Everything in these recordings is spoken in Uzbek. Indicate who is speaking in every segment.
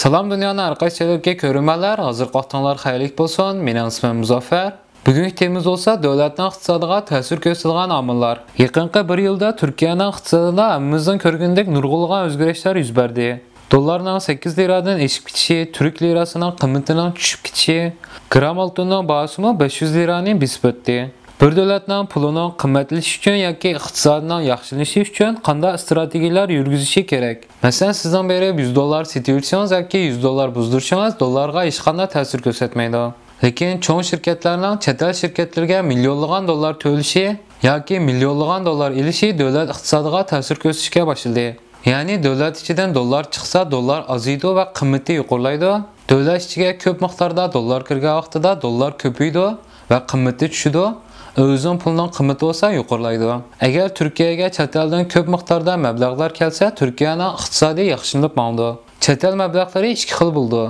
Speaker 1: Salam dünyanın arkadaşlarına görünmeler, hazır qatdanlar xeyirlik bolsun. Mening ismim Muzaffer. Bugünkü temamiz olsa davlatning iqtisodiga ta'sir ko'rsatgan omillar. Yaqinqi bir yilda Turkiyaning iqtisodida hammamizning ko'rgandek nurg'ulg'an o'zgarishlar yuz berdi. Dollarning 8 liradan eshib ketishi, turk lirasining qiymatining tushib ketishi, gram oltinning bahosimi 500 lirani besib o'tdi. Bir davlatning pulining qimmatlashishi uchun yoki iqtisodining yaxshilanishi uchun qanday strategiyalar yurgizishi kerak? Masalan, sizdan beri 100 dollar setib olsangiz yoki 100 dollar buzdirsangiz, dollarga hech qanday ta'sir ko'rsatmaydi. Lekin cho'ng shirkatlarning chet el shirkatlarga millionlagan dollar to'lishi yoki millionlagan dollar ilishi davlat iqtisodiga ta'sir ko'rsatishga boshladi. Ya'ni davlat ichidan dollar chiqsa, dollar aziydi va qiymati yuqorilaydi. Davlat ichiga ko'p miqdorda dollar kirgan vaqtida dollar ko'paydi va qiymati tushadi. O'zing pulning qiymati bo'lsa yuqorilaydi. Agar Turkiyaga chet eldan ko'p miqdorda mablag'lar kelsa, Turkiyaning iqtisodiy yaxshilanib bo'ldi. Chet el mablag'lari ikki xil bo'ldi.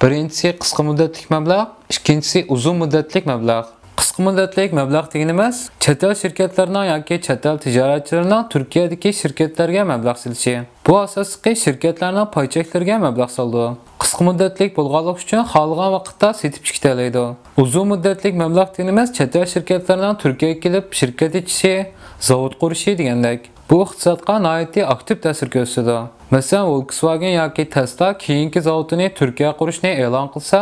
Speaker 1: Birinchisi qisqa muddatlik mablag', ikkinchisi uzun muddatlik mablag'. Qisqa muddatlik mablag' deganimiz chet el shirkatlarining yoki chet el tijoratchilarining Turkiyadagi shirkatlarga mablag' silishi. Bu asosiy shirkatlarning paycheklariga mablag' soldi. Qisqa muddatlik bo'lganlik uchun xohlagan vaqtda setib chiqita oladi. Uzun muddatlik mablag' deganimiz chet el shirkatlarining Turkiyaga kelib shirkat ichishi, zavod qurishi degandek. Bu iqtisodga nihoyatda aktiv ta'sir ko'rsatadi. Masalan, Volkswagen yoki Tesla keyingi zavodini Turkiyaga qurishni e'lon qilsa,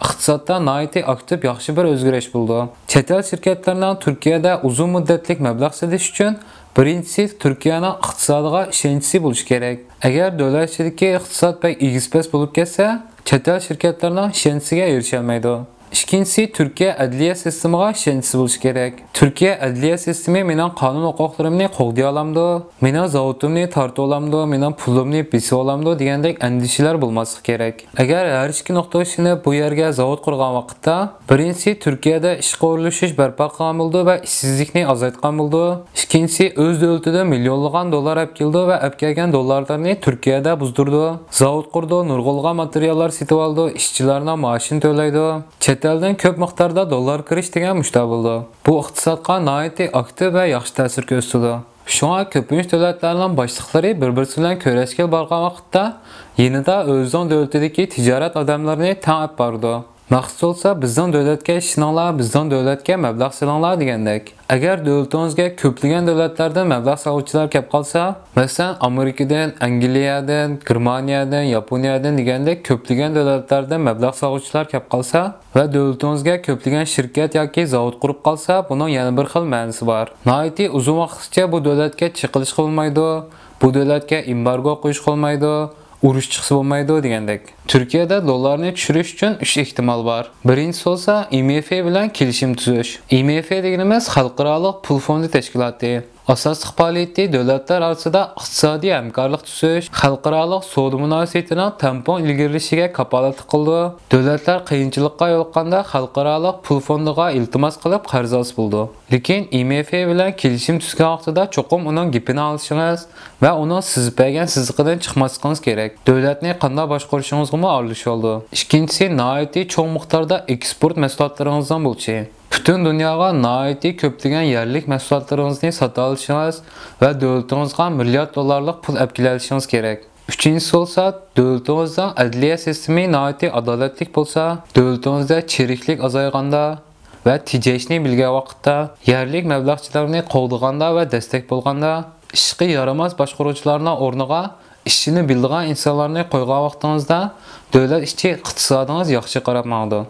Speaker 1: iqtisodda nihoyatda aktiv yaxshi bir o'zgarish bo'ldi. Chet el shirkatlarining Turkiyada uzun muddatlik mablag' silish uchun birinchisi Turkiyaning iqtisodiga ishonchi bo'lish kerak. Agar davlat ichidagi iqtisod pek egizpas bo'lib ketsa, chet el shirkatlarining ishonchiga erisha olmaydi. İkincisi, Türkiye adliya sistemiga ishonchli bo'lish kerak. Turkiya adliya sistemi mening qonun huquqlarimni qo'g'day olamdi, mening zavotimni tortib olamdi, mening pulimni besib olamdi degandek andishalar bo'lmasligi kerak. Agar har ikki nuqta ishini bu yerga zavod qurgan vaqtda, birinchisi Turkiyada ishga o'rlashish barpo qilgan bo'ldi va ishsizlikni azaytgan bo'ldi. Ikkinchisi, o'z davlatida millionlagan dollar olib keldi va olib kelgan dollarlarni Turkiyada buzdirdi. Zavod qurdi, nurg'ulg'an materiallar setib oldi, ishchilarning maoshini to'laydi. Chet eldan ko'p miqdorda dollar kirish degan mushta bo'ldi. Bu iqtisodga nihoyatda aktiv va yaxshi ta'sir ko'rsatdi. Shunga ko'pincha davlatlarning boshliqlari bir-birisi bilan ko'rashga borgan vaqtda yanada o'zining davlatidagi tijorat odamlarini tanib bordi. Maqsad bo'lsa, bizning davlatga ishoninglar, bizning davlatga mablag' solinglar degandek. Agar davlatingizga ko'plagan davlatlardan mablag' soluvchilar kelib qolsa, masalan, Amerikadan, Angliyadan, Germaniyadan, Yaponiyadan degandek ko'plagan davlatlardan mablag' soluvchilar kelib qolsa va davlatingizga ko'plagan shirkat yoki zavod qurib qolsa, buning yana bir xil ma'nosi bor. Nihoyatda uzun vaqtgacha bu davlatga chiqilish qilmaydi, bu davlatga embargo qo'yish qilmaydi. Urush chiqsa bo'lmaydi degandek. Turkiyada dollarni tushirish uchun 3 ehtimol bor. Birinchisi bo'lsa IMF bilan kelishim tuzish. IMF deganimiz Xalqaro pul fondi tashkiloti. Asosiy faoliyati davlatlar orasida iqtisodiy hamkorlik tuzish, xalqaro savdo munosabatining tampon ilgarilishiga kafolat qildi. Davlatlar qiyinchilikqa yo'liqqanda xalqaro pul fondiga iltimos qilib qarz olsa bo'ldi. Lekin IMF bilan kelishim tuzgan vaqtida cho'qim uning gapini olishingiz va uning sizib bergan siziqidan chiqmasligingiz kerak. Davlatni qanday boshqarishingizga aralashib oldi. Ikkinchisi, nihoyatda cho'ng miqdorda eksport mahsulotlaringizdan bo'lishi. Bütün dunyoga nihoyatda ko'plagan yerlik mahsulotlaringizni sota olishingiz va davlatingizga milliard dollarlik pul olib kelishingiz kerak. Uchinchisi bo'lsa, davlatingizning adliya sistemi nihoyatda adolatli bo'lsa, davlatingizda chiriklik azayganda va tejashni bilgan vaqtda, yerlik mablag'chilarni qo'g'daganda va destek bo'lganda, ishga yaramas boshqaruvchilarning o'rniga ishini bilgan insonlarni qo'ygan vaqtingizda davlat ichki iqtisodingiz yaxshi qarab maqdi.